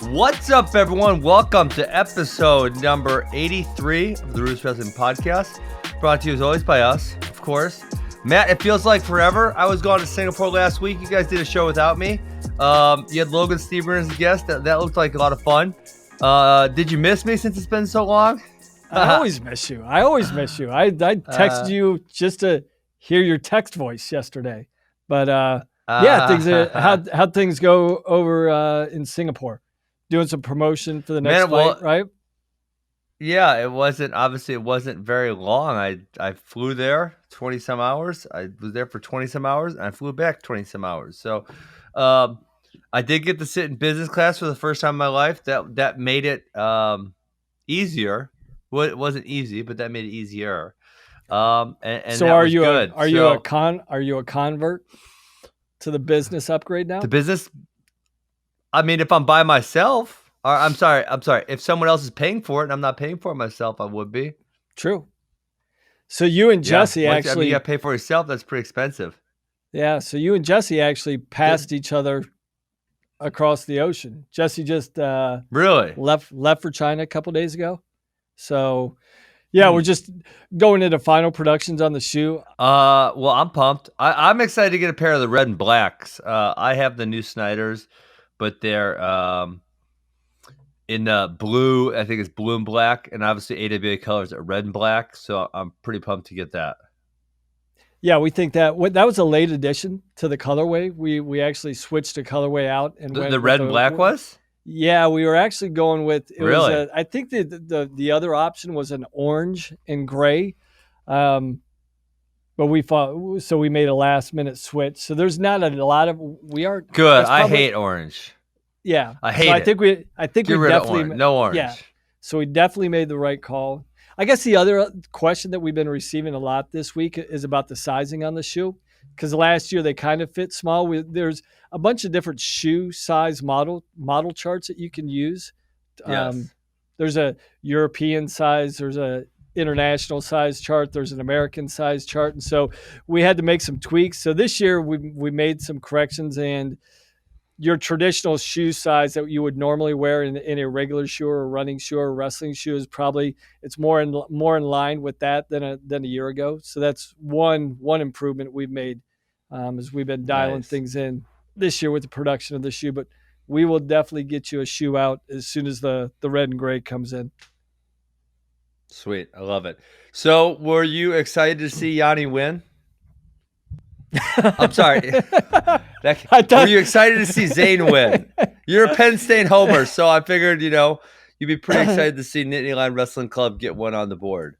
What's up, everyone? Welcome to episode number 83 of the RUDIS Wrestling Podcast. Brought to you as always by us, of course. Matt, it feels like forever. I was gone to Singapore last week. You guys did a show without me. You had Logan Stever as a guest. That looked like a lot of fun. Did you miss me since it's been so long? I always miss you. I texted you just to hear your text voice yesterday. But how'd things go over in Singapore? Doing some promotion for the next fight, right? Yeah, it wasn't very long. I flew there 20 some hours. I was there for 20 some hours and I flew back 20 some hours. So I did get to sit in business class for the first time in my life. That made it easier. Well, it wasn't easy, but that made it easier. And so are you a convert to the business upgrade now? The business. I mean, if I'm by myself, or I'm sorry. If someone else is paying for it and I'm not paying for it myself, I would be. True. So you and Jesse you got to pay for yourself. That's pretty expensive. Yeah. So you and Jesse actually passed each other across the ocean. Jesse just really left for China a couple days ago. So yeah, we're just going into final productions on the shoe. Well, I'm pumped. I'm excited to get a pair of the red and blacks. I have the new Snyders, but they're in the blue. I think it's blue and black, and obviously AWA colors are red and black. So I'm pretty pumped to get that. Yeah, we think that was a late addition to the colorway. We actually switched the colorway out and the red and black was. Yeah, we were actually going with it. Really? I think the other option was an orange and gray, but we made a last minute switch. So there's not a lot of good. I hate orange. Yeah, I hate it. I think Get we rid definitely of orange. No orange. Yeah, so we definitely made the right call. I guess the other question that we've been receiving a lot this week is about the sizing on the shoe. Because last year they kind of fit small. There's a bunch of different shoe size model charts that you can use. Yes. There's a European size, there's a international size chart, there's an American size chart, and so we had to make some tweaks. So this year we made some corrections, and your traditional shoe size that you would normally wear in a regular shoe or a running shoe or a wrestling shoe is probably it's more in line with that than a year ago. So that's one improvement we've made as we've been dialing things in this year with the production of the shoe. But we will definitely get you a shoe out as soon as the red and gray comes in. Sweet, I love it. So were you excited to see Yanni win? I'm sorry. Were you excited to see Zane win? You're a Penn State homer, so I figured, you'd be pretty excited to see Nittany Lion Wrestling Club get one on the board.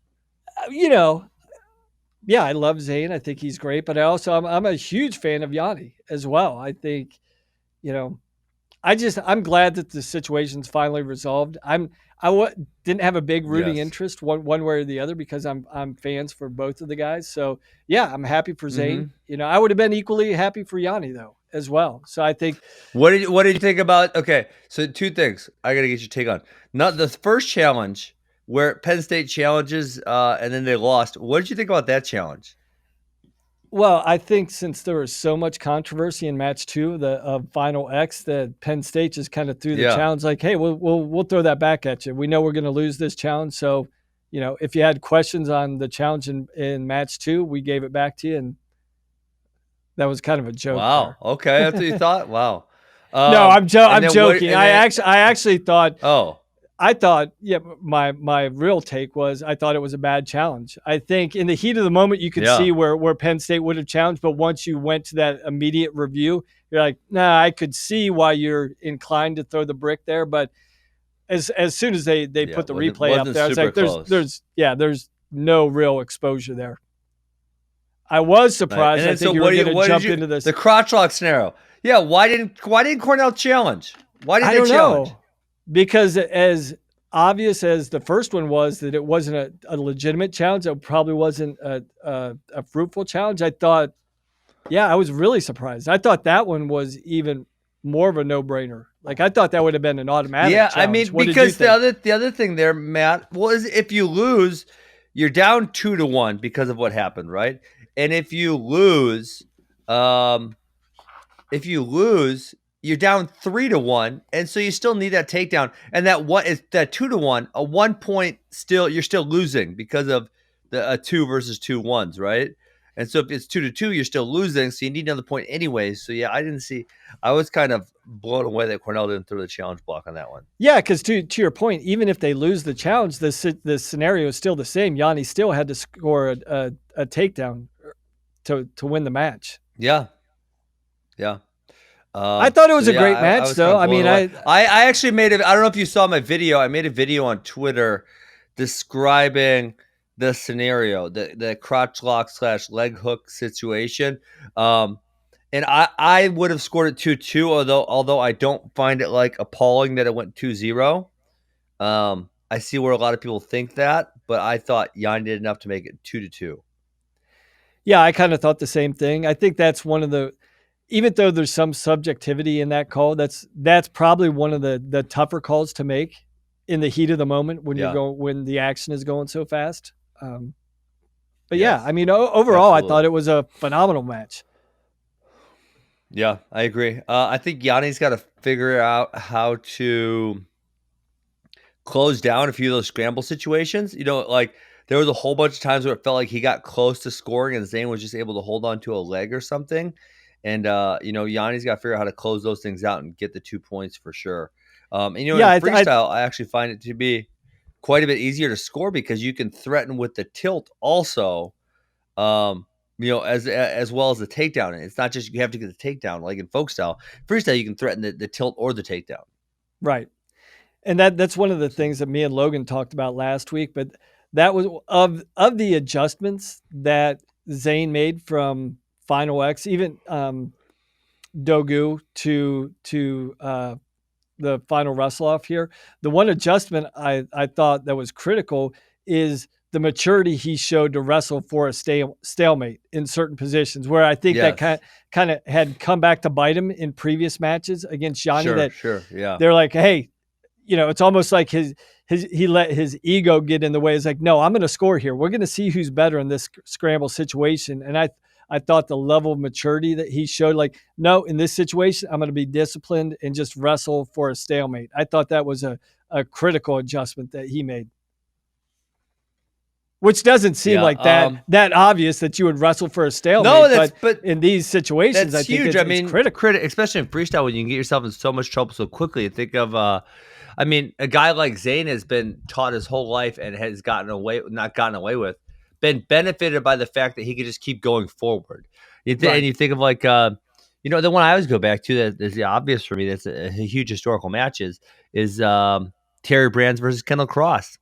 Yeah, I love Zane. I think he's great, but I'm a huge fan of Yanni as well. I think, I'm glad that the situation's finally resolved. Didn't have a big rooting interest one way or the other because I'm fans for both of the guys. So yeah, I'm happy for Zane. Mm-hmm. I would have been equally happy for Yanni though as well. So I think. What did you think about? Okay, so two things I got to get your take on. Not the first challenge where Penn State challenges and then they lost. What did you think about that challenge? Well, I think since there was so much controversy in match 2 of Final X, that Penn State just kind of threw the challenge like, hey, we'll throw that back at you. We know we're going to lose this challenge. So, if you had questions on the challenge in match 2, we gave it back to you. And that was kind of a joke. Wow. There. Okay. That's what you thought? Wow. No, I'm joking. I actually thought. Oh. I thought, my real take was I thought it was a bad challenge. I think in the heat of the moment, you could see where Penn State would have challenged. But once you went to that immediate review, you're like, nah, I could see why you're inclined to throw the brick there. But as soon as they put the replay up there, I was like, there's no real exposure there. I was surprised. I think you were going to jump into this. The crotch lock scenario. Yeah, why didn't Cornell challenge? Why didn't they challenge? Know. Because as obvious as the first one was that it wasn't a legitimate challenge, it probably wasn't a fruitful challenge. I thought, I was really surprised. I thought that one was even more of a no-brainer. Like I thought that would have been an automatic challenge. I mean, because the other thing there, Matt, was if you lose, you're down 2-1 because of what happened, right? And if you lose, you're down 3-1, and so you still need that takedown. And that 2-1, a 1 point you're still losing because of the 2 versus 2 ones, right? And so if it's 2-2, you're still losing, so you need another point anyways. So yeah, I was kind of blown away that Cornell didn't throw the challenge block on that one. Yeah, because to your point, even if they lose the challenge, the scenario is still the same. Yanni still had to score a takedown to win the match. Yeah. I thought it was a great match, though. I mean, I actually I don't know if you saw my video. I made a video on Twitter describing the scenario, the crotch lock / leg hook situation. And I would have scored it 2-2, although I don't find it like appalling that it went 2-0. I see where a lot of people think that, but I thought Yanni did enough to make it 2-2. Yeah, I kind of thought the same thing. I think that's one of the, even though there's some subjectivity in that call, that's probably one of the tougher calls to make in the heat of the moment when when the action is going so fast. But yeah, I mean, overall, absolutely. I thought it was a phenomenal match. Yeah, I agree. I think Yanni's got to figure out how to close down a few of those scramble situations. Like there was a whole bunch of times where it felt like he got close to scoring and Zane was just able to hold on to a leg or something. And, Yanni's got to figure out how to close those things out and get the 2 points for sure. In freestyle, I actually find it to be quite a bit easier to score because you can threaten with the tilt also, as well as the takedown. And it's not just you have to get the takedown like in folk style. Freestyle, you can threaten the tilt or the takedown. Right. And that's one of the things that me and Logan talked about last week. But that was of the adjustments that Zane made from Final X, even Dogu to the final wrestle off here. The one adjustment I thought that was critical is the maturity he showed to wrestle for a stalemate in certain positions, where I think that kind of had come back to bite him in previous matches against Yanni. They're like, hey, it's almost like he let his ego get in the way. It's like, no, I'm going to score here. We're going to see who's better in this scramble situation. And I thought the level of maturity that he showed, like, no, in this situation, I'm going to be disciplined and just wrestle for a stalemate. I thought that was a critical adjustment that he made. Which doesn't seem like that obvious that you would wrestle for a stalemate. No, but in these situations, I think huge. It's critical. Especially in freestyle when you can get yourself in so much trouble so quickly. Think of, a guy like Zane has been taught his whole life and has not gotten away with, been benefited by the fact that he could just keep going forward. And you think of like, the one I always go back to that is the obvious for me. That's a huge historical match is Terry Brands versus Kendall Cross.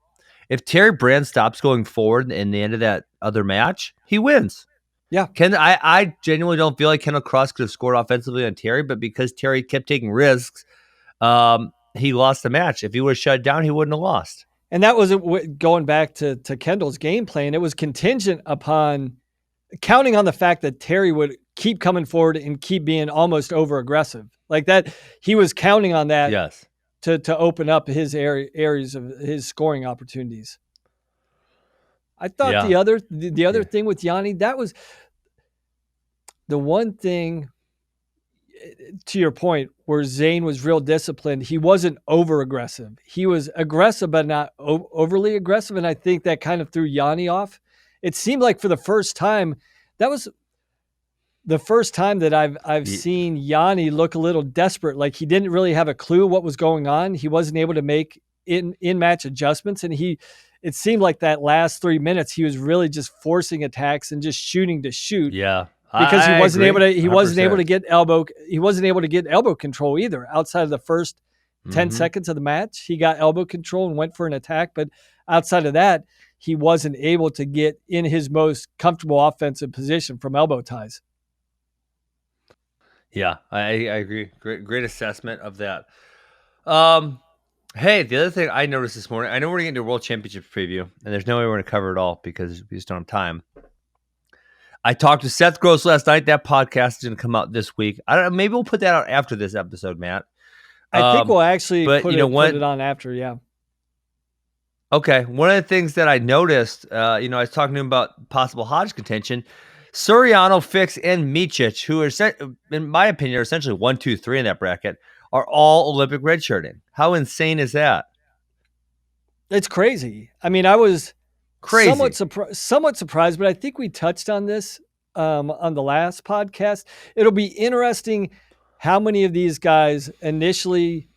If Terry Brands stops going forward in the end of that other match, he wins. Yeah. I genuinely don't feel like Kendall Cross could have scored offensively on Terry, but because Terry kept taking risks, he lost the match. If he would have shut down, he wouldn't have lost. And that was going back to Kendall's game plan. It was contingent upon counting on the fact that Terry would keep coming forward and keep being almost over aggressive like that. He was counting on that. Yes. To open up his areas of his scoring opportunities. I thought the other thing with Yanni, that was the one thing, to your point, where Zane was real disciplined. He wasn't over aggressive. He was aggressive, but not overly aggressive. And I think that kind of threw Yanni off. It seemed like for the first time, that was the first time that I've seen Yanni look a little desperate. Like he didn't really have a clue what was going on. He wasn't able to make in-match adjustments. And it seemed like that last 3 minutes, he was really just forcing attacks and just shooting to shoot. Yeah. Because he wasn't able to get elbow control either. Outside of the first 10 seconds of the match, he got elbow control and went for an attack. But outside of that, he wasn't able to get in his most comfortable offensive position from elbow ties. Yeah, I agree. Great assessment of that. Hey, the other thing I noticed this morning, I know we're going to get into a World Championship preview, and there's no way we're going to cover it all because we just don't have time. I talked to Seth Gross last night. That podcast is going to come out this week. I don't know. Maybe we'll put that out after this episode, Matt. I think we'll actually put it on after, yeah. Okay. One of the things that I noticed, I was talking to him about possible Hodge contention. Suriano, Fix, and Micic, who are, in my opinion, are essentially 1, 2, 3 in that bracket, are all Olympic redshirting. How insane is that? It's crazy. I mean, I was Crazy. somewhat surprised, but I think we touched on this on the last podcast. It'll be interesting how many of these guys initially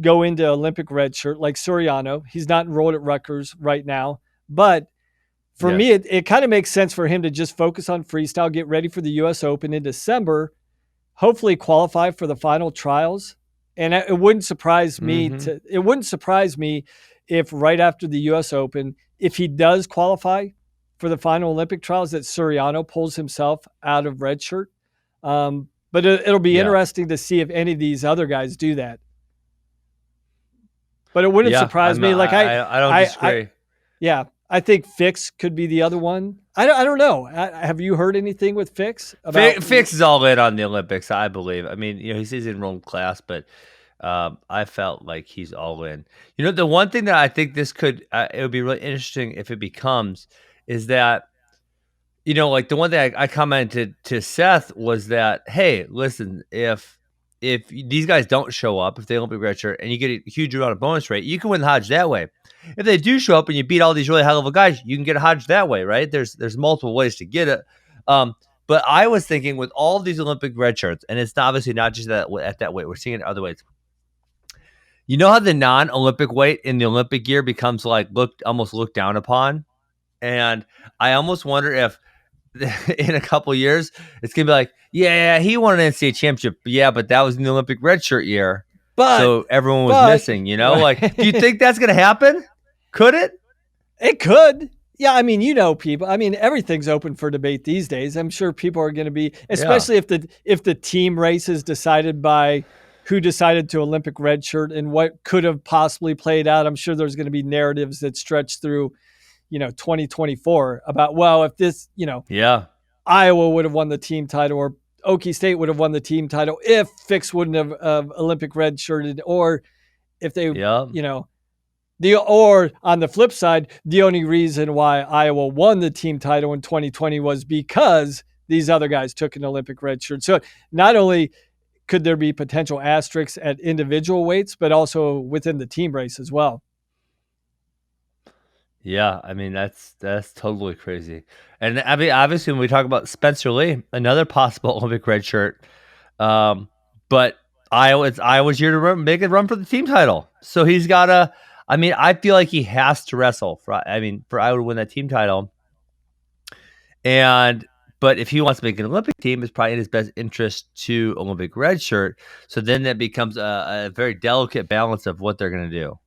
go into Olympic redshirt, like Suriano. He's not enrolled at Rutgers right now, but for me, Yes. it kind of makes sense for him to just focus on freestyle, get ready for the U.S. Open in December, hopefully qualify for the final trials. And it wouldn't surprise me if right after the U.S. Open, if he does qualify for the final Olympic trials, that Suriano pulls himself out of redshirt. But it'll be interesting to see if any of these other guys do that. But it wouldn't surprise me. Like I don't disagree. I think Fix could be the other one. I don't know. Have you heard anything with Fix about Fix is all in on the Olympics, I believe. I mean, he says in enrolled class, but I felt like he's all in. The one thing that I think this could it would be really interesting if it becomes is that like the one thing I commented to Seth was that, hey, listen, if these guys don't show up, if they Olympic redshirt and you get a huge amount of bonus rate, you can win the Hodge that way. If they do show up and you beat all these really high level guys, you can get a Hodge that way, right? There's multiple ways to get it. But I was thinking with all of these Olympic redshirts, and it's obviously not just at that weight, we're seeing it other ways. You know how the non-Olympic weight in the Olympic year becomes like almost looked down upon? And I almost wonder if in a couple years, it's gonna be like, yeah, he won an NCAA championship, but that was in the Olympic redshirt year, so everyone was missing. right. Like, do you think that's gonna happen? Could it? It could. Yeah, I mean, people. I mean, everything's open for debate these days. I'm sure people are going to be, especially if the team race is decided by who decided to Olympic redshirt and what could have possibly played out. I'm sure there's going to be narratives that stretch through 2024 about, well, if this, Iowa would have won the team title, or Okie State would have won the team title if Fix wouldn't have Olympic redshirted, or if they, or on the flip side, the only reason why Iowa won the team title in 2020 was because these other guys took an Olympic redshirt. So not only could there be potential asterisks at individual weights, but also within the team race as well. Yeah, I mean that's totally crazy. And I mean, obviously, when we talk about Spencer Lee, another possible Olympic redshirt, but it's Iowa's year to make a run for the team title. So he's got to. I mean, I feel like he has to wrestle for Iowa to win that team title. But if he wants to make an Olympic team, it's probably in his best interest to Olympic redshirt. So then that becomes a very delicate balance of what they're going to do.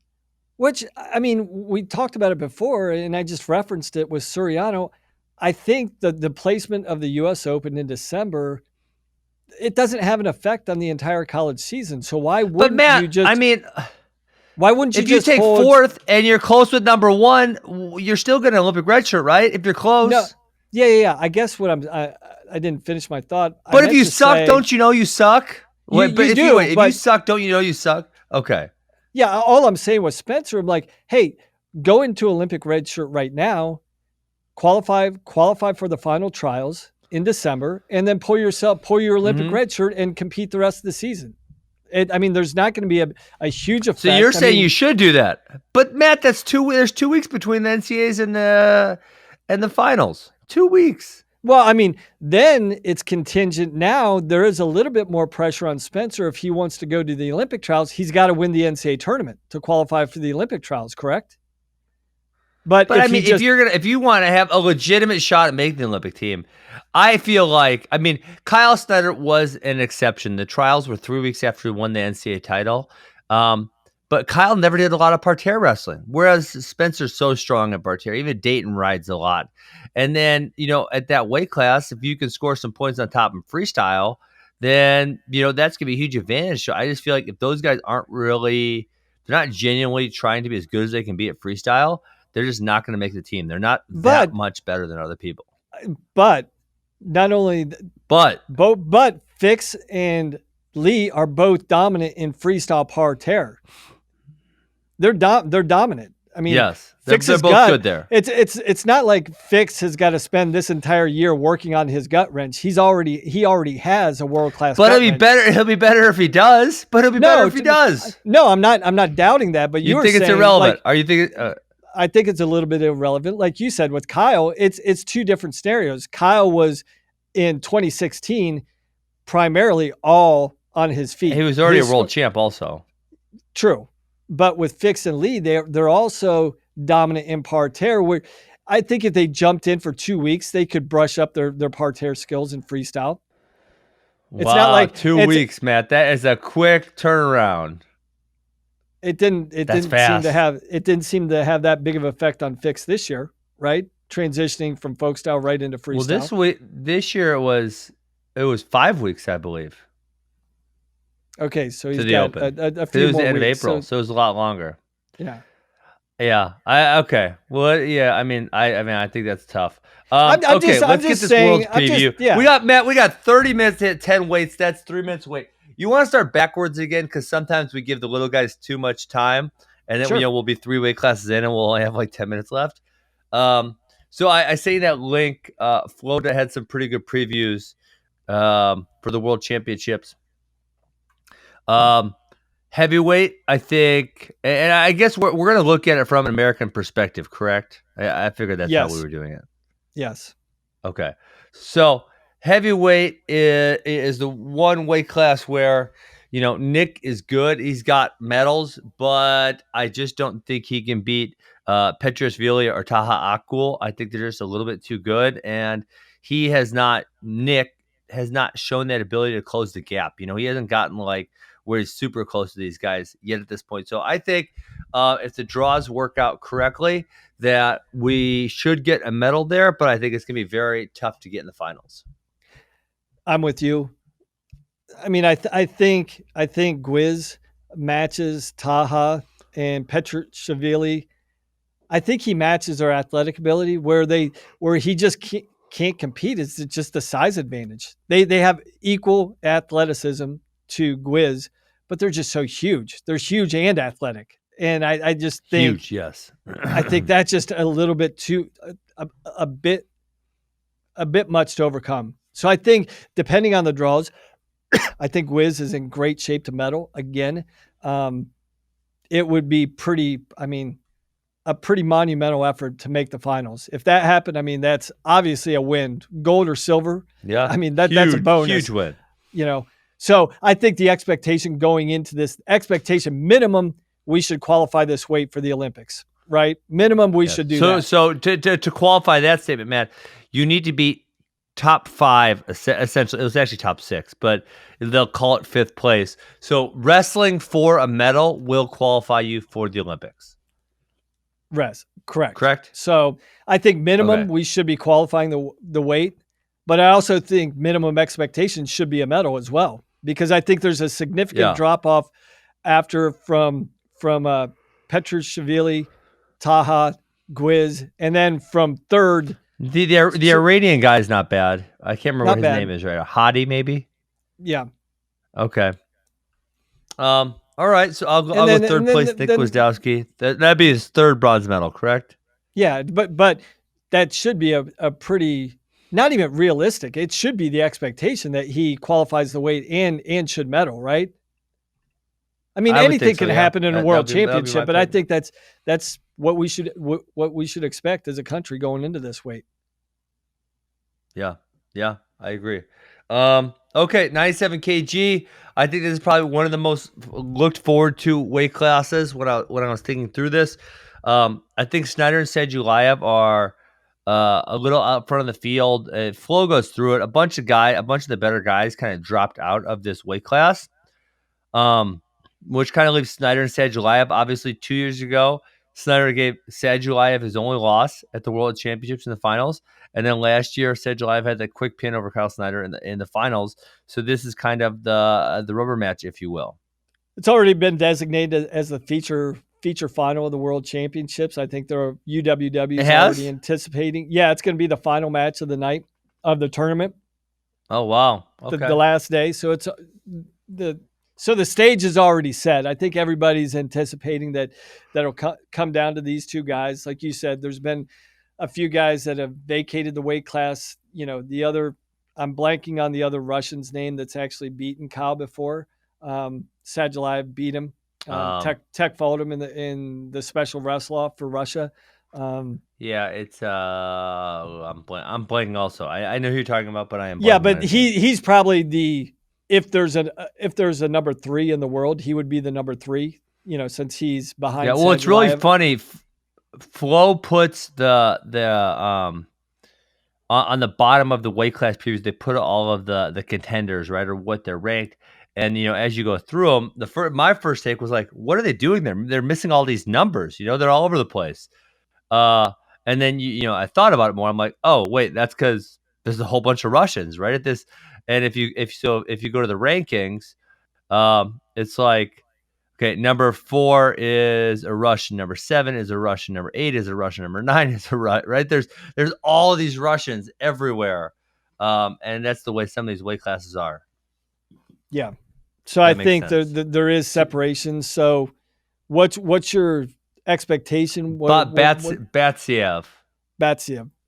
Which, I mean, we talked about it before, and I just referenced it with Suriano. I think the placement of the U.S. Open in December, it doesn't have an effect on the entire college season. So why wouldn't but Matt, you just? I mean, why wouldn't you? If you take fourth and you're close with number one, you're still going to Olympic redshirt, right? If you're close. No. Yeah. I guess I didn't finish my thought. But if you suck, don't you know you suck? If you suck, don't you know you suck? Okay. Yeah, all I'm saying was Spencer, I'm like, hey, go into Olympic redshirt right now, qualify for the final trials in December, and then pull your Olympic redshirt and compete the rest of the season. There's not going to be a huge effect. So you're saying you should do that, but Matt, there's 2 weeks between the NCAAs and the finals. 2 weeks. Well, I mean, then it's contingent. Now there is a little bit more pressure on Spencer. If he wants to go to the Olympic trials, he's got to win the NCAA tournament to qualify for the Olympic trials, correct? But if you want to have a legitimate shot at making the Olympic team, I feel like, Kyle Snyder was an exception. The trials were 3 weeks after he won the NCAA title. But Kyle never did a lot of parterre wrestling, whereas Spencer's so strong at parterre. Even Dayton rides a lot. And then, at that weight class, if you can score some points on top in freestyle, then, that's going to be a huge advantage. So I just feel like if those guys they're not genuinely trying to be as good as they can be at freestyle, they're just not going to make the team. They're not that much better than other people. But not only, but Fix and Lee are both dominant in freestyle parterre. They're dominant. I mean, Yes, Fix they're his both gut. good there. It's not like Fix has got to spend this entire year working on his gut wrench. He already has a world class. But he'll be better if he does. But he'll be better if he does. No, I'm not doubting that. But you think it's irrelevant? Are you thinking? I think it's a little bit irrelevant. Like you said with Kyle, it's two different scenarios. Kyle was in 2016 primarily all on his feet. He was already a world champ also. True. But with Fix and Lee, they're also dominant in parterre, where I think if they jumped in for 2 weeks, they could brush up their parterre skills in freestyle. It's not like 2 weeks, Matt. That is a quick turnaround. It didn't seem to have that big of an effect on Fix this year, right? Transitioning from folk style right into freestyle. Well, this year it was 5 weeks, I believe. Okay, so he's got a few more weeks. It was the end of April, so it was a lot longer. Yeah. Yeah. Okay. Well, yeah. I mean, I think that's tough. I'm let's just get this saying, world's preview. Yeah. We got 30 minutes to hit 10 weights. That's 3 minutes weight. You want to start backwards again because sometimes we give the little guys too much time, and then we'll be 3 weight classes in, and we'll only have like 10 minutes left. So I say that link. Florida had some pretty good previews for the World Championships. Heavyweight, I think, and I guess we're going to look at it from an American perspective, correct? I figured that's how we were doing it. Yes. Okay. So heavyweight is the one weight class where, Nick is good. He's got medals, but I just don't think he can beat Petriashvili or Taha Akgul. I think they're just a little bit too good, and Nick has not shown that ability to close the gap. He hasn't gotten where he's super close to these guys yet at this point. So I think if the draws work out correctly, that we should get a medal there, but I think it's going to be very tough to get in the finals. I'm with you. I mean, I think Gwiz matches Taha and Petriashvili. I think he matches their athletic ability where he just can't compete. It's just the size advantage. They have equal athleticism to Gwiz, but they're just so huge. They're huge and athletic. And I just think huge, yes. I think that's just a little bit too a bit much to overcome. So I think depending on the draws, I think Gwiz is in great shape to medal again. It would be a pretty monumental effort to make the finals. If that happened, that's obviously a win, gold or silver. Yeah. That's a bonus. Huge win. So I think the expectation going into this minimum, we should qualify this weight for the Olympics, right? Minimum, we should do that. So to qualify that statement, Matt, you need to beat top 5, essentially. It was actually top 6, but they'll call it 5th place. So wrestling for a medal will qualify you for the Olympics. Correct. So I think minimum, we should be qualifying the weight, but I also think minimum expectations should be a medal as well, because I think there's a significant drop off after from Petriashvili, Taha, Gwiz, and then from third. The Iranian guy is not bad. I can't remember what his name is right now. Hadi, maybe? Yeah. Okay. All right. So I'll go third place, Nick Gwiazdowski. That'd be his 3rd bronze medal, correct? Yeah, but that should be a pretty, not even realistic. It should be the expectation that he qualifies the weight and should medal, right? Anything can happen in a world championship, but I think that's what we should expect as a country going into this weight. Yeah, I agree. Okay, 97 kg. I think this is probably one of the most looked forward to weight classes when I was thinking through this. I think Snyder and Sadulaev are a little out front of the field. Flo goes through it. A bunch of the better guys kind of dropped out of this weight class. Which kind of leaves Snyder and Sadulaev. Obviously, 2 years ago, Snyder gave Sadulaev his only loss at the World Championships in the finals. And then last year, Sadulaev had that quick pin over Kyle Snyder in the finals. So this is kind of the rubber match, if you will. It's already been designated as the feature final of the World Championships. I think UWW is already anticipating. Yeah, it's going to be the final match of the night of the tournament. Oh, wow. Okay. The last day. So it's So the stage is already set. I think everybody's anticipating that'll come down to these two guys. Like you said, there's been a few guys that have vacated the weight class. The other, I'm blanking on the other Russian's name that's actually beaten Kyle before. Sadulaev beat him. Tech followed him in the special wrestle off for Russia. Yeah, it's I'm blanking also. I know who you're talking about, but I am blanking. Yeah, but he's probably if there's a number 3 in the world, he would be the number 3, since he's behind. Yeah, well, it's really funny. Flo puts the on the bottom of the weight class previews, they put all of the contenders, right, or what they're ranked. And as you go through them, my first take was like, what are they doing there? They're missing all these numbers. They're all over the place. And then I thought about it more. I'm like, oh wait, that's because there's a whole bunch of Russians right at this. And if you go to the rankings, it's like, okay, number 4 is a Russian, number 7 is a Russian, number 8 is a Russian, number 9 is a Russian, right? There's all of these Russians everywhere, and that's the way some of these weight classes are. Yeah, so I think there is separation. So, what's your expectation? Batsiev.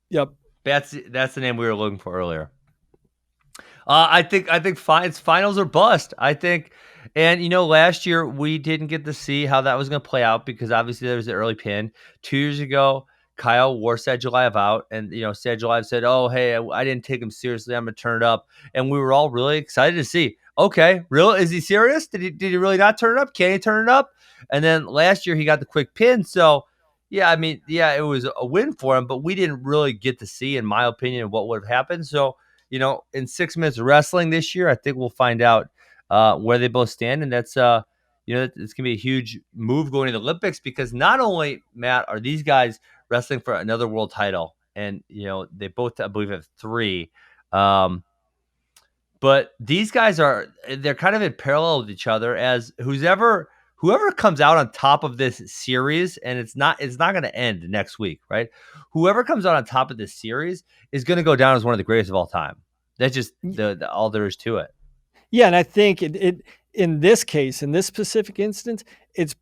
Yep. That's the name we were looking for earlier. I think finals or bust. I think, and last year we didn't get to see how that was going to play out because obviously there was the early pin. 2 years ago, Kyle wore Sadulaev out, and Sadulaev said, "Oh, hey, I didn't take him seriously. I'm going to turn it up," and we were all really excited to see. Okay, real? Is he serious? Did he really not turn it up? Can he turn it up? And then last year he got the quick pin. So, yeah, I mean, yeah, it was a win for him, but we didn't really get to see, in my opinion, what would have happened. So, in 6 minutes of wrestling this year, I think we'll find out where they both stand. And that's, it's going to be a huge move going to the Olympics because not only, Matt, are these guys wrestling for another world title, and, they both, I believe, have 3. But these guys they're kind of in parallel with each other as whoever comes out on top of this series, and it's not going to end next week, right? Whoever comes out on top of this series is going to go down as one of the greatest of all time. That's just all there is to it. Yeah, and I think it in this case, in this specific instance, it's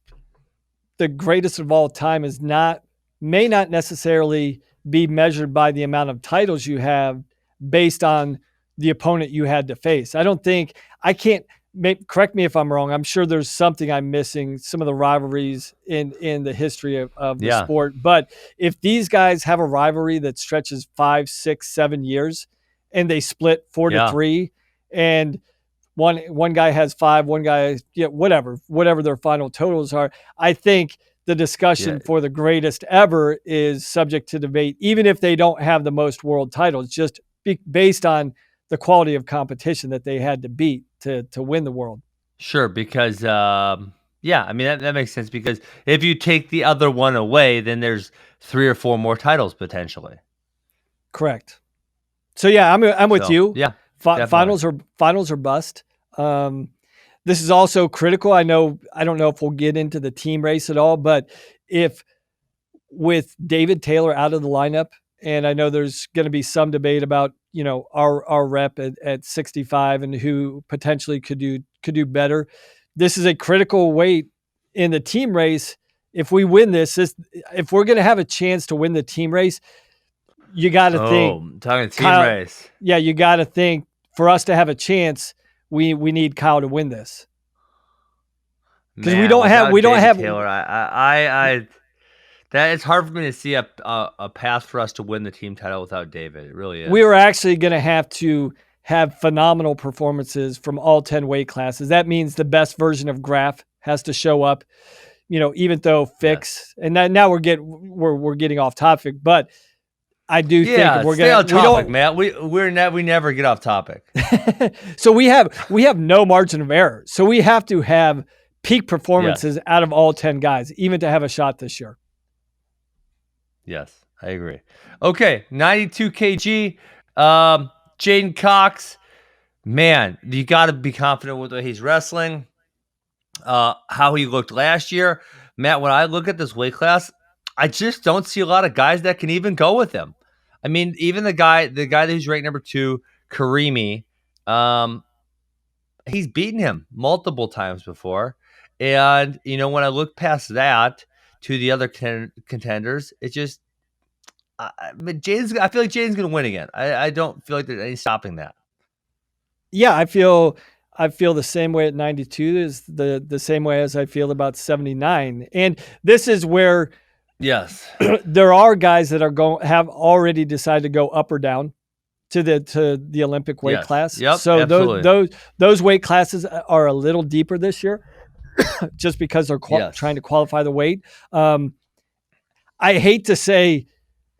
the greatest of all time may not necessarily be measured by the amount of titles you have based on the opponent you had to face. Correct me if I'm wrong. I'm sure there's something I'm missing, some of the rivalries in the history of the sport. But if these guys have a rivalry that stretches 5, 6, 7 years and they split 4-3 and one guy has 5, one guy, whatever their final totals are, I think the discussion for the greatest ever is subject to debate, even if they don't have the most world titles, just based on the quality of competition that they had to beat to win the world. Sure, because I mean that makes sense because if you take the other one away, then there's 3 or 4 more titles potentially. Correct. So yeah, I'm with you. Yeah, finals are bust. This is also critical. I don't know if we'll get into the team race at all, but if with David Taylor out of the lineup, and I know there's going to be some debate about our rep at 65 and who potentially could do better. This is a critical weight in the team race. If we win if we're going to have a chance to win the team race, you got to think. Talking team race. Yeah, you got to think for us to have a chance, we need Kyle to win this because we don't have Taylor. I that it's hard for me to see a path for us to win the team title without David. It really is. We were actually going to have phenomenal performances from all 10 weight classes. That means the best version of Graf has to show up, even though Fix, and now we're getting off topic, but I do think we're stay on topic, Matt. We never get off topic. So we have no margin of error. So we have to have peak performances out of all 10 guys, even to have a shot this year. Yes, I agree. Okay, 92 kg. Jaden Cox, man, you got to be confident with the way he's wrestling. How he looked last year. Matt, when I look at this weight class, I just don't see a lot of guys that can even go with him. I mean, even the guy who's ranked number 2, Karimi, he's beaten him multiple times before. And, when I look past that to the other contenders, it just, I feel like Jaden's going to win again. I don't feel like there's any stopping that. Yeah, I feel the same way at 92 as the same way as I feel about 79. And this is where yes, there are guys that have already decided to go up or down to the Olympic weight class. Yep, so absolutely. those weight classes are a little deeper this year, just because they're trying to qualify the weight. I hate to say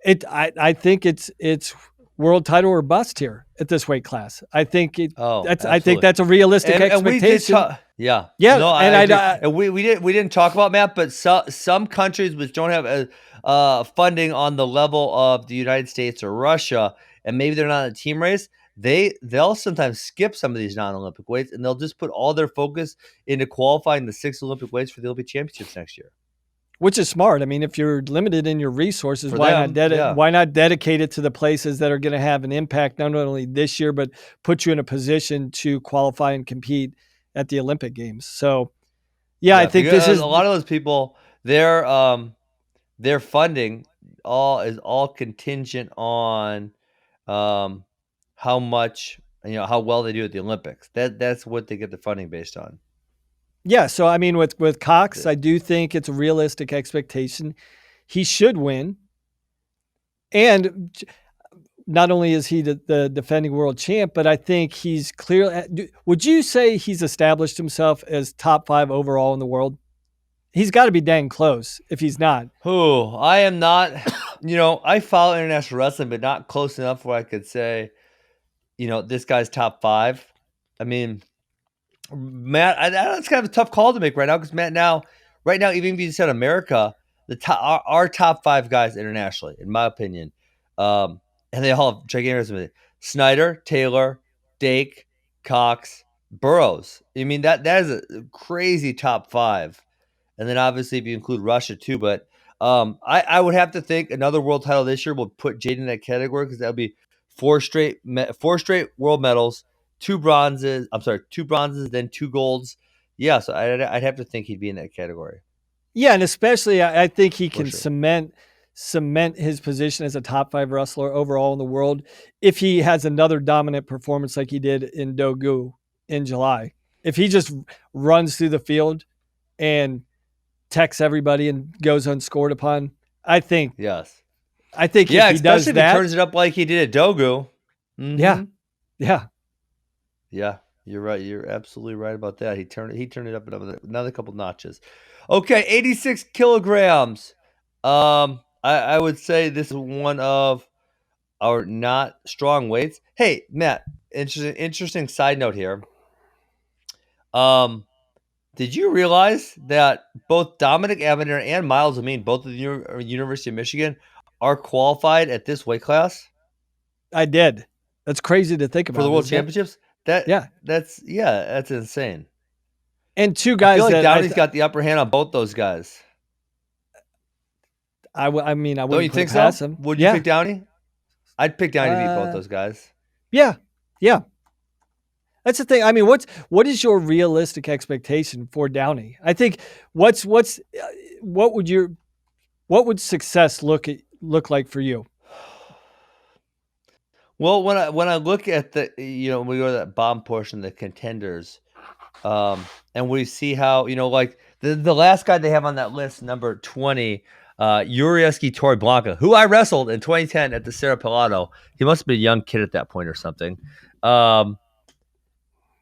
it. I think it's world title or bust here at this weight class. I think I think that's a realistic expectation. Yeah. No, and we didn't talk about, Matt, but some countries which don't have funding on the level of the United States or Russia, and maybe they're not in a team race, they'll sometimes skip some of these non-Olympic weights, and they'll just put all their focus into qualifying the 6 Olympic weights for the Olympic Championships next year. Which is smart. I mean, if you're limited in your resources, why not dedicate it to the places that are going to have an impact not only this year, but put you in a position to qualify and compete at the Olympic Games. So, I think this is a lot of those people. Their funding is all contingent on how much, how well they do at the Olympics. That's what they get the funding based on. Yeah, so I mean, with Cox, I do think it's a realistic expectation. He should win. And not only is he the defending world champ, but I think he's clearly. Would you say he's established himself as top 5 overall in the world? He's got to be dang close if he's not. I am not. I follow international wrestling, but not close enough where I could say, this guy's top 5. I mean, Matt, that's kind of a tough call to make right now because Matt, right now, even if you said America, our top 5 guys internationally, in my opinion, and they all have gigantic resumes: Snyder, Taylor, Dake, Cox, Burroughs. I mean, that is a crazy top 5, and then obviously if you include Russia too, but I would have to think another world title this year will put Jaden in that category because that would be 4 straight world medals. 2 bronzes, then 2 golds. Yeah, so I'd have to think he'd be in that category. Yeah, and especially I think he can cement his position as a top 5 wrestler overall in the world if he has another dominant performance like he did in Daegu in July. If he just runs through the field and texts everybody and goes unscored upon, I think. Yes. I think if he does that, he turns it up like he did at Daegu. Mm-hmm. Yeah. Yeah, you're right. You're absolutely right about that. He turned it up another couple notches. Okay, 86 kilograms. I would say this is one of our not strong weights. Hey, Matt, interesting side note here. Did you realize that both Dominic Abner and Miles Amin, both of the University of Michigan, are qualified at this weight class? I did. That's crazy to think about. For the World Championships? That's insane. And 2 guys I feel like Downey's got the upper hand on both those guys. I mean, I wouldn't. Don't you think so? Him. Would you pick Downey? I'd pick Downey to beat both those guys. Yeah. That's the thing. I mean, what is your realistic expectation for Downey? I think what would success look like for you? Well, when I look at the when we go to that bottom portion, the contenders, and we see how like the last guy they have on that list, number 20, Yurieski Torreblanca, who I wrestled in 2010 at the Cerro Pelado. He must have been a young kid at that point or something.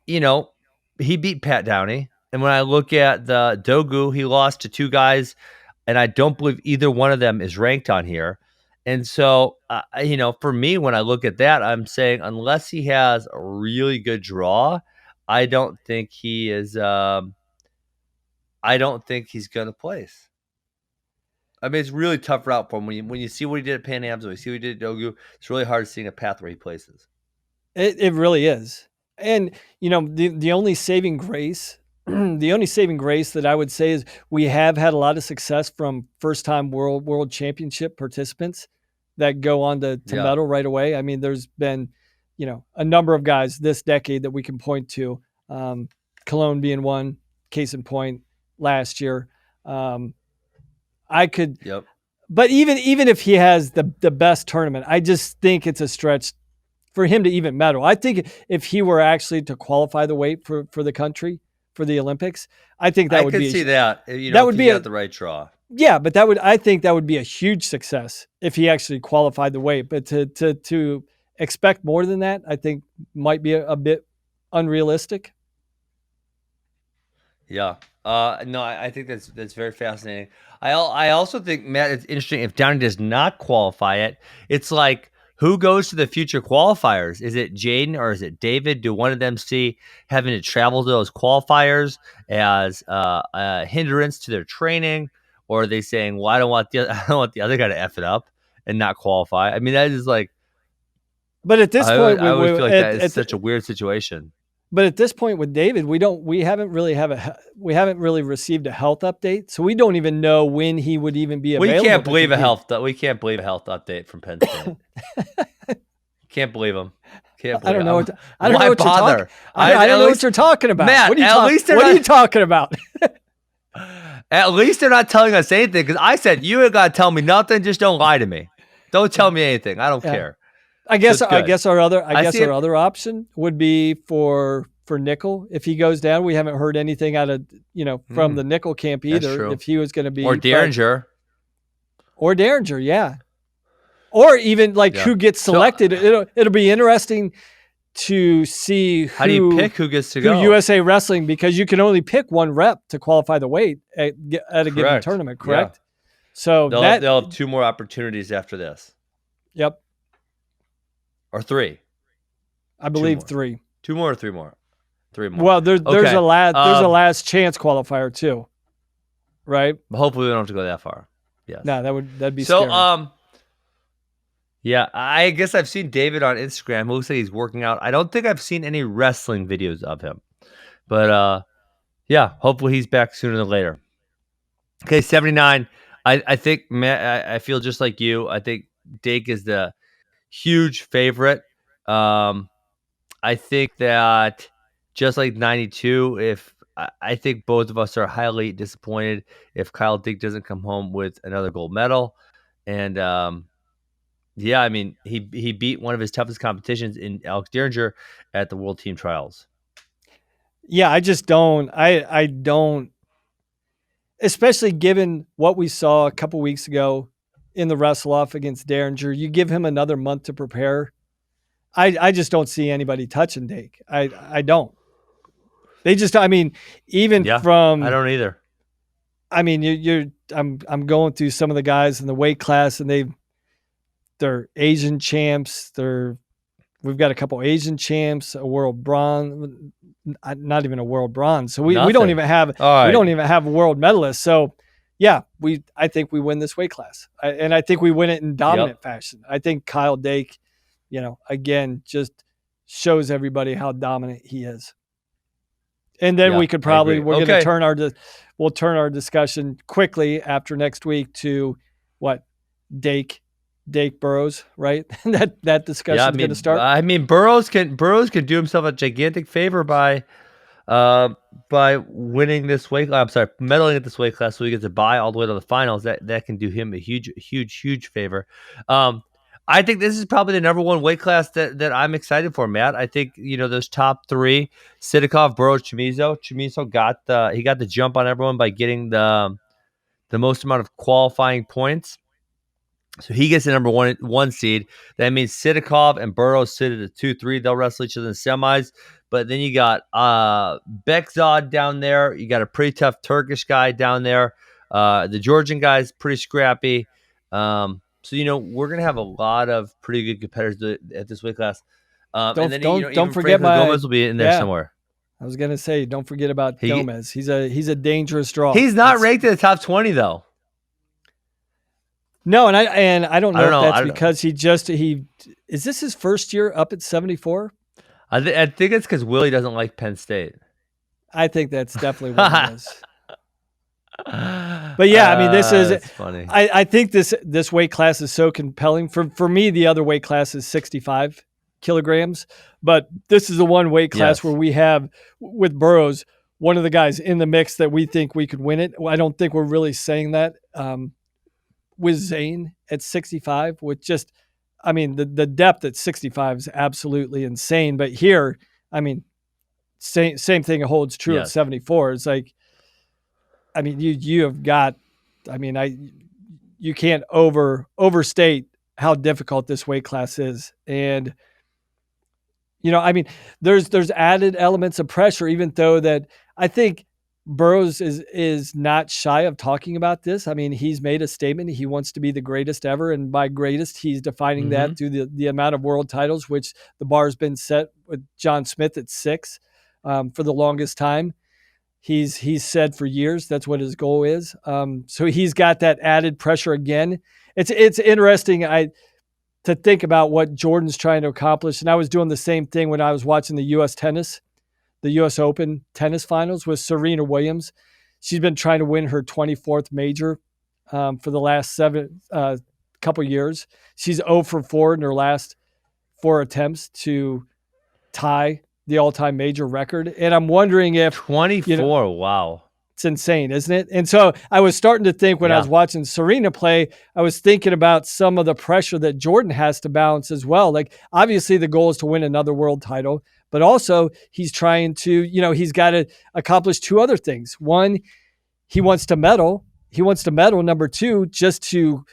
He beat Pat Downey, and when I look at the Daegu, he lost to 2 guys, and I don't believe either one of them is ranked on here. And so, for me, when I look at that, I'm saying unless he has a really good draw, I don't think he is. I don't think he's going to place. I mean, it's a really tough route for him. When you see what he did at Pan Ams, when you see what he did at Daegu, it's really hard seeing a path where he places. It really is. And, the only saving grace, that I would say is we have had a lot of success from first-time world championship participants that go on to medal right away. I mean, there's been, a number of guys this decade that we can point to. Cologne being one, case in point, last year. I could, Yep. but even if he has the best tournament, I just think it's a stretch for him to even medal. I think if he were actually to qualify the weight for the country for the Olympics, I think that I would could be see that. You know, that would be at the right draw. Yeah, but I think that would be a huge success if he actually qualified the weight. But to expect more than that, I think might be a bit unrealistic. Yeah. No, I think that's very fascinating. I also think, Matt, it's interesting if Downey does not qualify it. It's like, who goes to the future qualifiers? Is it Jaden or is it David? Do one of them see having to travel to those qualifiers as a hindrance to their training, or are they saying, "Well, I don't want the other guy to f it up and not qualify"? I mean, that is like, But at this point, I always feel like that is such a weird situation. But at this point with David, we haven't really received a health update, so we don't even know when he would even be available. We can't believe a health update from Penn State. Can't believe him. I don't know. I don't know what bother. I don't know what you're talking about. Matt, what are you talking about? At least they're not telling us anything, because I said, you ain't got to tell me nothing. Just don't lie to me. Don't tell me anything. I don't care. I guess our other option would be for Nickel. If he goes down, we haven't heard anything out of from the Nickel camp either. If he was going to be or Derringer, yeah, or even who gets selected. So, it'll be interesting to see how do you pick who gets to go. USA Wrestling, because you can only pick one rep to qualify the weight at a given tournament. Correct. Yeah. So they'll have two more opportunities after this. Yep. Or three. I believe three. Two more or three more? Three more. Well, there's a last chance qualifier too. Right? But hopefully we don't have to go that far. Yes. No, that'd be scary. Yeah, I guess I've seen David on Instagram. It looks like he's working out. I don't think I've seen any wrestling videos of him. But yeah, hopefully he's back sooner than later. Okay, 79. I think, Matt, I feel just like you. I think Dake is the huge favorite. I think that just like 92, I think both of us are highly disappointed if Kyle Dake doesn't come home with another gold medal. And yeah, I mean, he beat one of his toughest competitions in Alex Derringer at the World Team Trials. Yeah, I just don't. I don't, especially given what we saw a couple weeks ago in the wrestle off against Derringer. You give him another month to prepare. I just don't see anybody touching Dake. I don't. They just, I mean, from I don't either. I mean, I'm going through some of the guys in the weight class, and they're Asian champs. We've got a couple Asian champs, a world bronze, not even a world bronze. So we don't even have a world medalist. So yeah, I think we win this weight class, and I think we win it in dominant fashion. I think Kyle Dake, again, just shows everybody how dominant he is. And then we could probably going to turn our discussion quickly after next week to what Dake Burrows, right? that discussion is going to start. I mean, Burrows can do himself a gigantic favor by winning this weight class. I'm sorry, medaling at this weight class, so he gets to bye all the way to the finals. That can do him a huge favor. I think this is probably the number one weight class that I'm excited for, Matt. I think those top three: Sidakov, Burrows, Chamizo. Chamizo got the jump on everyone by getting the most amount of qualifying points. So he gets the number one seed. That means Sidakov and Burrows sit at a 2-3. They'll wrestle each other in the semis. But then you got Bekzad down there. You got a pretty tough Turkish guy down there. The Georgian guy's pretty scrappy. So we're gonna have a lot of pretty good competitors at this weight class. And then don't forget Gomez will be in there somewhere. I was gonna say, don't forget about Gomez. He's a dangerous draw. He's not ranked in the top 20 though. No, and I don't know if that's because is this his first year up at 74? I think it's because Willie doesn't like Penn State. I think that's definitely what it is. But yeah, I mean, this is funny. I think this weight class is so compelling. For me, the other weight class is 65. kilograms. But this is the one weight class where we have, with Burroughs, one of the guys in the mix that we think we could win it. I don't think we're really saying that. With Zane at 65, with just, I mean, the depth at 65 is absolutely insane. But here, I mean, same thing holds true at 74. It's like, I mean, you have got, I mean, you can't overstate how difficult this weight class is. And, you know, I mean, there's added elements of pressure, even though that I think Burroughs is not shy of talking about this. I mean, he's made a statement. He wants to be the greatest ever. And by greatest, he's defining that through the amount of world titles, which the bar has been set with John Smith at 6 for the longest time. He's said for years that's what his goal is. So he's got that added pressure again. It's interesting to think about what Jordan's trying to accomplish. And I was doing the same thing when I was watching the U.S. Open tennis finals with Serena Williams. She's been trying to win her 24th major for the last couple years. She's 0 for 4 in her last 4 attempts to tie the all-time major record. And I'm wondering if 24, wow. It's insane, isn't it? And so I was starting to think when I was watching Serena play, I was thinking about some of the pressure that Jordan has to balance as well. Like, obviously the goal is to win another world title, but also he's trying to, you know, he's got to accomplish 2 other things. One, he wants to medal. Number 2, just to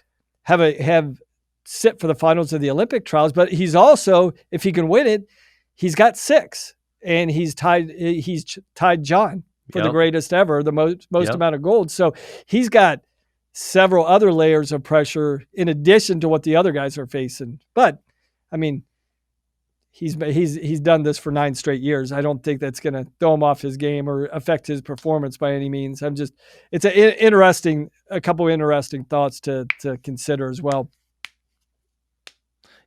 have sit for the finals of the Olympic trials. But he's also, if he can win it, he's got 6, and he's tied John for the greatest ever, the most amount of gold. So he's got several other layers of pressure in addition to what the other guys are facing. But I mean, he's done this for 9 straight years. I don't think that's going to throw him off his game or affect his performance by any means. It's a couple of interesting thoughts to consider as well.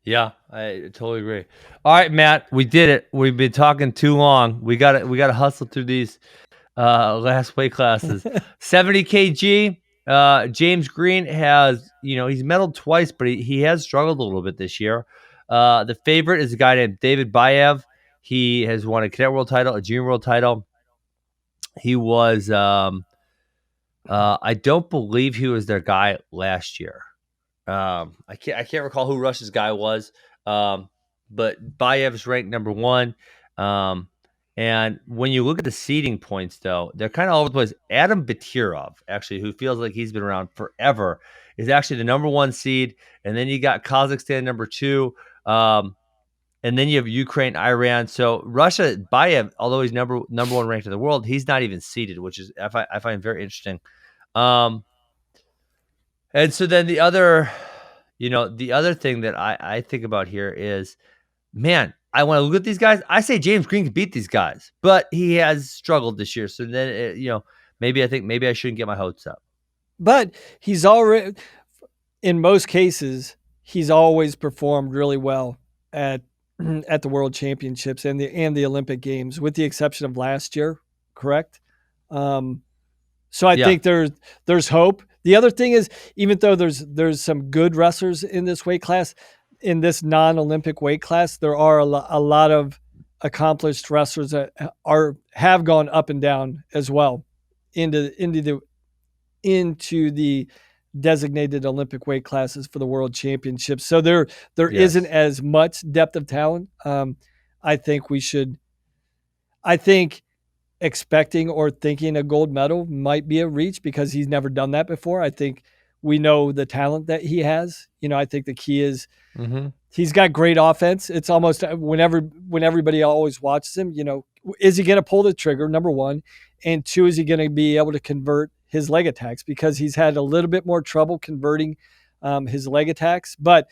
Yeah, I totally agree. All right, Matt, we did it. We've been talking too long. We got to hustle through these last weight classes. 70 kg. James Green has, he's medaled twice, but he has struggled a little bit this year. The favorite is a guy named David Bayev. He has won a cadet world title, a junior world title. He was, I don't believe he was their guy last year. I can't recall who Russia's guy was. But Bayev is ranked number 1. And when you look at the seeding points, though, they're kind of all over the place. Adam Batirov, actually, who feels like he's been around forever, is actually the number 1 seed. And then you got Kazakhstan number 2. And then you have Ukraine, Iran. So Russia, Bayev, although he's number 1 ranked in the world, he's not even seeded, which is I find very interesting. And so then the other thing that I think about here is, man, I want to look at these guys. I say James Green can beat these guys, but he has struggled this year. So then, maybe I shouldn't get my hopes up. But he's already, in most cases, he's always performed really well at the World Championships and the Olympic Games, with the exception of last year. Correct. So I think there's hope. The other thing is, even though there's some good wrestlers in this weight class, in this non-Olympic weight class, there are a lot of accomplished wrestlers that have gone up and down as well into the designated Olympic weight classes for the World Championships. So there isn't as much depth of talent. I think expecting or thinking a gold medal might be a reach, because he's never done that before. I think we know the talent that he has. I think the key is he's got great offense. It's almost when everybody always watches him, is he going to pull the trigger, number 1, and 2, is he going to be able to convert his leg attacks, because he's had a little bit more trouble converting his leg attacks. But,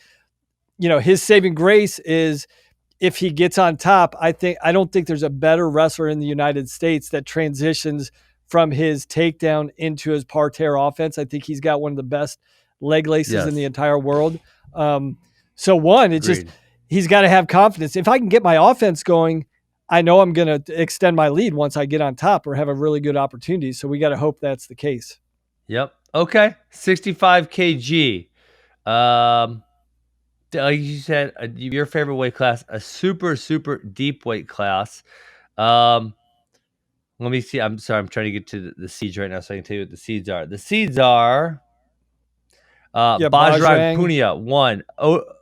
his saving grace is, if he gets on top, I don't think there's a better wrestler in the United States that transitions from his takedown into his parterre offense. I think he's got one of the best leg laces in the entire world. So one, it's just, he's got to have confidence. If I can get my offense going, I know I'm going to extend my lead once I get on top or have a really good opportunity. So we got to hope that's the case. Yep. Okay. 65 kg. like you said, your favorite weight class, a super, super deep weight class. Um, Let me see. I'm sorry. I'm trying to get to the seeds right now so I can tell you what the seeds are. The seeds are Yeah, Bajrang Bajrang. Punia, 1.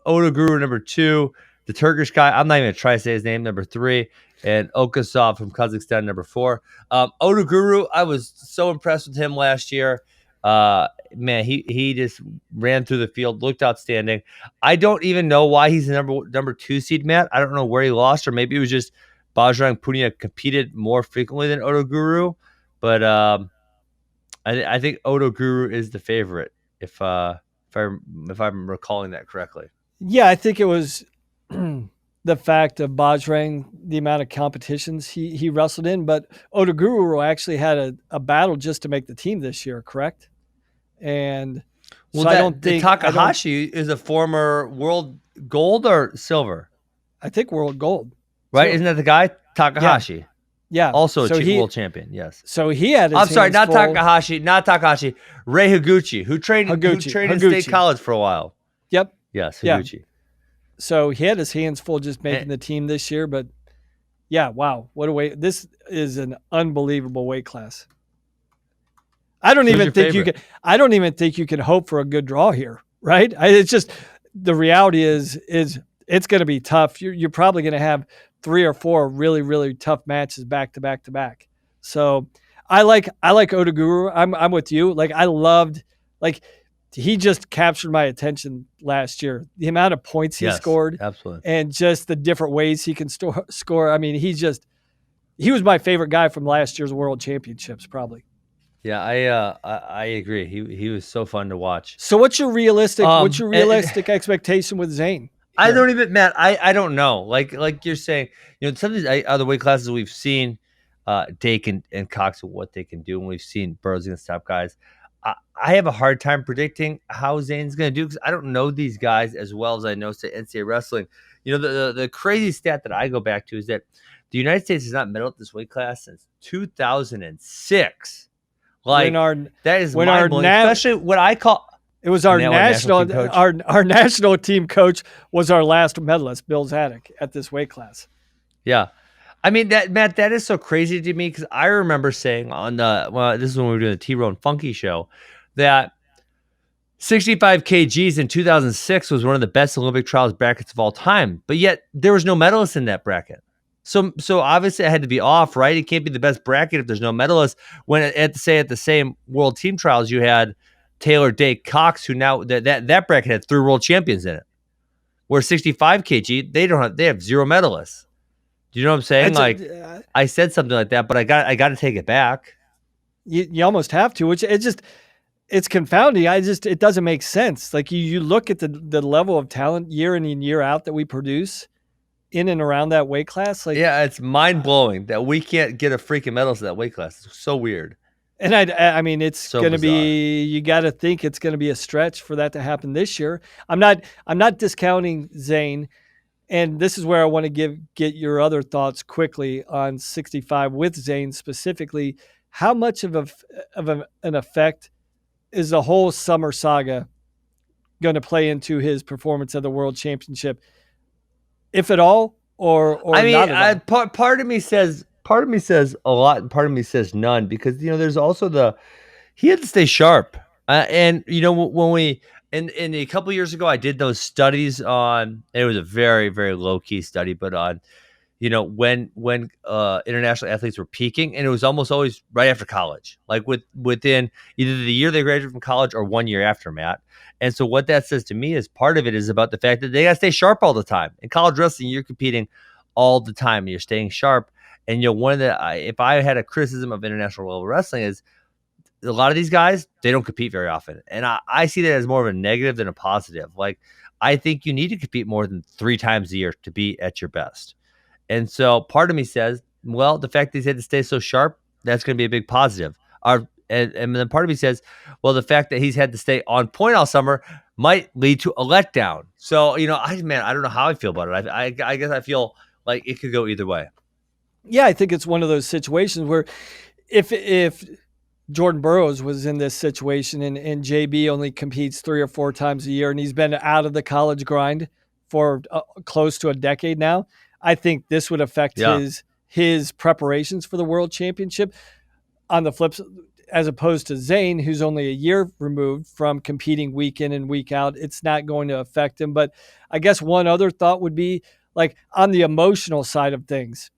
Odaguru, number 2. The Turkish guy, I'm not even going to try to say his name, number 3. And Okasov from Kazakhstan, number 4. Odaguru, I was so impressed with him last year. Man, he just ran through the field, looked outstanding. I don't even know why he's the number 2 seed, Matt. I don't know where he lost, or maybe it was just Bajrang Punia competed more frequently than Odaguru. But I think Odaguru is the favorite, if I'm recalling that correctly. Yeah, I think it was the fact of Bajrang, the amount of competitions he wrestled in, but Odaguru actually had a battle just to make the team this year, correct? And Well, so I don't think Takahashi is a former world gold or silver, I think world gold, right? too. Isn't that the guy Takahashi? Yeah. Also So a world champion. Yes. So he had his I'm sorry, hands not full. Takahashi. Ray Higuchi, who trained in State College for a while. Yep. Yes, Higuchi. Yeah. So he had his hands full just making the team this year, but yeah, wow, what a weight! This is an unbelievable weight class. I don't even think you can hope for a good draw here, right? It's just the reality is it's going to be tough. You're probably going to have 3 or 4 really, really tough matches back to back to back. So I like Odaguru. I'm with you. Like I loved, like he just captured my attention last year. The amount of points he scored, absolutely, and just the different ways he can score. I mean, he was my favorite guy from last year's World Championships, probably. Yeah, I agree. He was so fun to watch. So what's your realistic expectation with Zane? I don't even, Matt. I don't know. Like you're saying, some of these other weight classes we've seen, Dake and Cox, what they can do, and we've seen Burroughs against top guys. I have a hard time predicting how Zane's going to do because I don't know these guys as well as I know, say, NCAA wrestling. The crazy stat that I go back to is that the United States has not medaled at this weight class since 2006. Like that is mind-blowing, especially what I call. It was our national team coach was our last medalist, Bill Zadek, at this weight class. Yeah. I mean, Matt, that is so crazy to me because I remember saying on this is when we were doing the T-Row Funky show, that 65 kgs in 2006 was one of the best Olympic trials brackets of all time, but yet there was no medalist in that bracket. So obviously it had to be off, right? It can't be the best bracket if there's no medalist. When at the same world team trials, you had Taylor, Dake, Cox, who now that bracket had 3 world champions in it. Where 65 kg, they have 0 medalists. Do you know what I'm saying? I said something like that, but I got to take it back. You almost have to, which it's confounding. It doesn't make sense. Like you look at the level of talent year in and year out that we produce in and around that weight class. Like, yeah, it's mind blowing that we can't get a freaking medalist in that weight class. It's so weird. And I mean, it's so going to be. You got to think it's going to be a stretch for that to happen this year. I'm not discounting Zane, and this is where I want to get your other thoughts quickly on 65 with Zane specifically. How much of an effect is the whole summer saga going to play into his performance at the World Championship, if at all, or I mean, not at all? Part of me says a lot, and part of me says none, because there's also he had to stay sharp, and when we in a couple years ago, I did those studies on. It was a very, very low key study, but on when international athletes were peaking, and it was almost always right after college, like within either the year they graduated from college or 1 year after, Matt. And so what that says to me is part of it is about the fact that they got to stay sharp all the time. In college wrestling, you're competing all the time, and you're staying sharp. And one of if I had a criticism of international level wrestling is a lot of these guys, they don't compete very often. And I see that as more of a negative than a positive. Like, I think you need to compete more than 3 times a year to be at your best. And so part of me says, well, the fact that he's had to stay so sharp, that's going to be a big positive. And then part of me says, well, the fact that he's had to stay on point all summer might lead to a letdown. So, I don't know how I feel about it. I guess I feel like it could go either way. Yeah, I think it's one of those situations where if Jordan Burroughs was in this situation and JB only competes 3 or 4 times a year and he's been out of the college grind for close to a decade now. I think this would affect his preparations for the World Championship. On the flip side, as opposed to Zane, who's only a year removed from competing week in and week out, it's not going to affect him. But I guess one other thought would be, like, on the emotional side of things,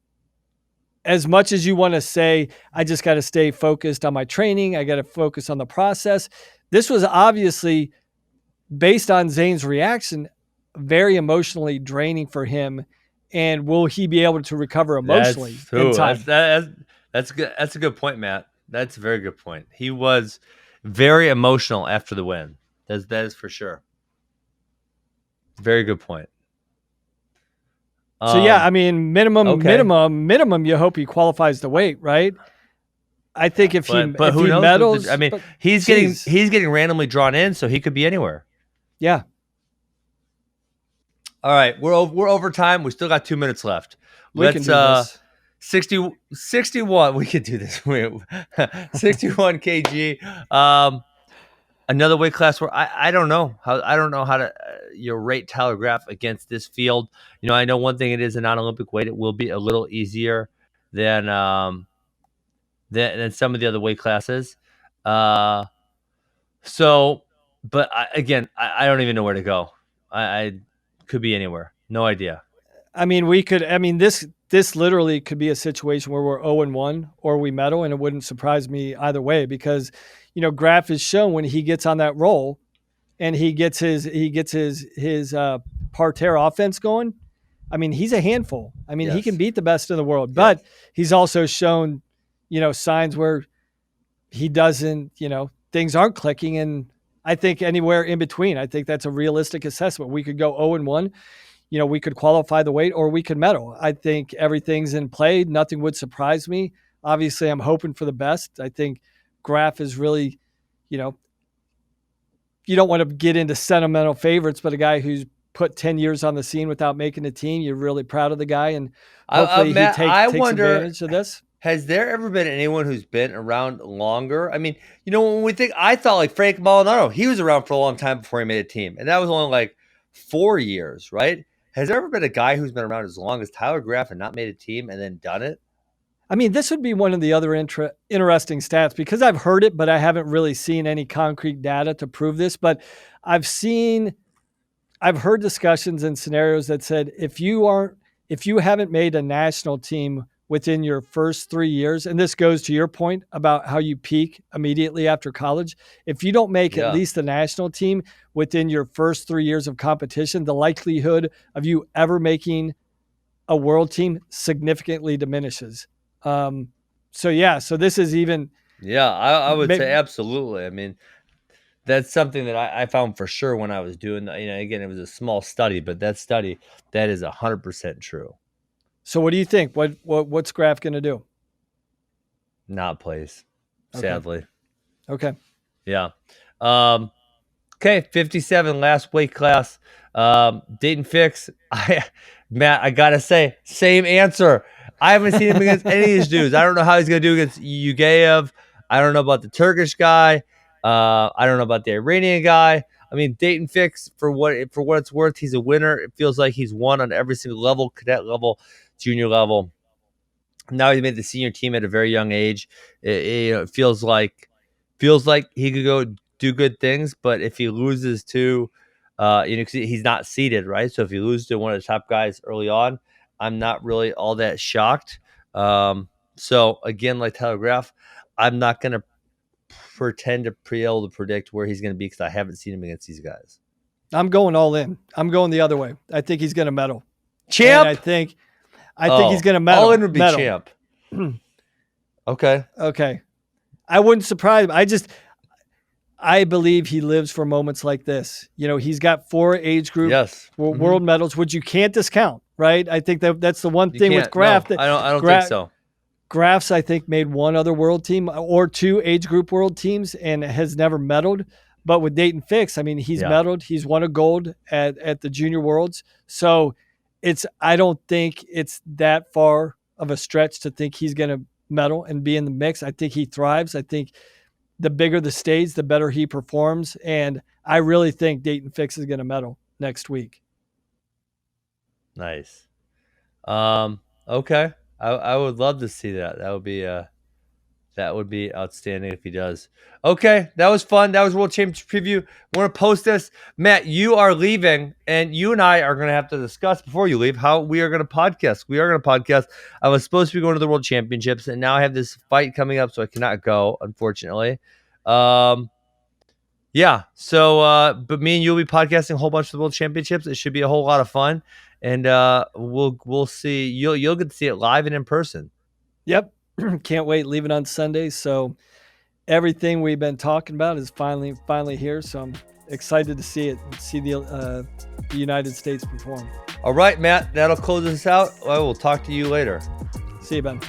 as much as you want to say, I just got to stay focused on my training, I got to focus on the process, this was obviously, based on Zane's reaction, very emotionally draining for him. And will he be able to recover emotionally in time? That's good. That's a good point, Matt. That's a very good point. He was very emotional after the win. That is for sure. Very good point. So yeah, I mean, minimum, you hope he qualifies the weight, right? I think if he medals, I mean, he's getting randomly drawn in, so he could be anywhere. Yeah. All right, we're over time. We still got 2 minutes left. Let's do this. 61. We could do this. 61 kg. Another weight class where I don't know how to rate Tyler Graf against this field. I know one thing: it is a non-Olympic weight. It will be a little easier than some of the other weight classes. But I don't even know where to go. I could be anywhere. No idea. I mean, this literally could be a situation where we're 0-1 or we medal, and it wouldn't surprise me either way, because Graf has shown when he gets on that roll and he gets his parterre offense going, I mean, he's a handful. I mean, He can beat the best in the world, but he's also shown signs where he doesn't, things aren't clicking, and I think anywhere in between. I think that's a realistic assessment. We could go 0-1. We could qualify the weight, or we could medal. I think everything's in play. Nothing would surprise me. Obviously, I'm hoping for the best. I think Graf is really, you don't want to get into sentimental favorites, but a guy who's put 10 years on the scene without making a team, you're really proud of the guy, and hopefully Matt, he takes advantage of this. Has there ever been anyone who's been around longer? I mean, when I thought like Frank Molinaro, he was around for a long time before he made a team, and that was only like 4 years, right? Has there ever been a guy who's been around as long as Tyler Graf and not made a team and then done it? I mean, this would be one of the other interesting stats, because I've heard it, but I haven't really seen any concrete data to prove this. But I've heard discussions and scenarios that said if you haven't made a national team within your first 3 years, and this goes to your point about how you peak immediately after college, if you don't make at least the national team within your first 3 years of competition, the likelihood of you ever making a world team significantly diminishes. So this is even. Yeah, I would say absolutely. I mean, that's something that I found for sure when I was doing, again, it was a small study, but that is 100% true. So what do you think? What's Graf going to do? Not place, sadly. Okay. Yeah. Okay, 57, last weight class. Dayton Fix. Matt, I gotta say, same answer. I haven't seen him against any of these dudes. I don't know how he's gonna do against Yugayev. I don't know about the Turkish guy. I don't know about the Iranian guy. I mean, Dayton Fix, for what it's worth, he's a winner. It feels like he's won on every single level: cadet level, junior level. Now he made the senior team at a very young age. It feels like he could go do good things, but if he loses to, he's not seeded, right? So if he loses to one of the top guys early on, I'm not really all that shocked. So again, like Tyler Graf, I'm not going to pretend to be able to predict where he's going to be, because I haven't seen him against these guys. I'm going all in. I'm going the other way. I think he's going to medal. Champ? And I think he's going to medal. All in would be champ. Okay. I wouldn't surprise him. I believe he lives for moments like this. He's got 4 age group world medals, which you can't discount, right? I think that's the one thing with Graf. No, I don't think so. Graf's, I think, made 1 other world team or 2 age group world teams and has never medaled. But with Dayton Fix, I mean, he's medaled. He's won a gold at the Junior Worlds. So I don't think it's that far of a stretch to think he's going to medal and be in the mix. I think he thrives. I think the bigger the stage, the better he performs. And I really think Dayton Fix is going to medal next week. Nice. Okay. I would love to see that. That would be outstanding if he does. Okay, that was fun. That was World Championship preview. Want to post this, Matt? You are leaving, and you and I are going to have to discuss before you leave how we are going to podcast. We are going to podcast. I was supposed to be going to the World Championships, and now I have this fight coming up, so I cannot go, unfortunately. Yeah. So, but me and you will be podcasting a whole bunch of the World Championships. It should be a whole lot of fun, and we'll see. You'll get to see it live and in person. Yep. Can't wait. Leaving on Sunday. So everything we've been talking about is finally here. So I'm excited to see it and see the United States perform. All right, Matt. That'll close us out. I will talk to you later. See you, Ben.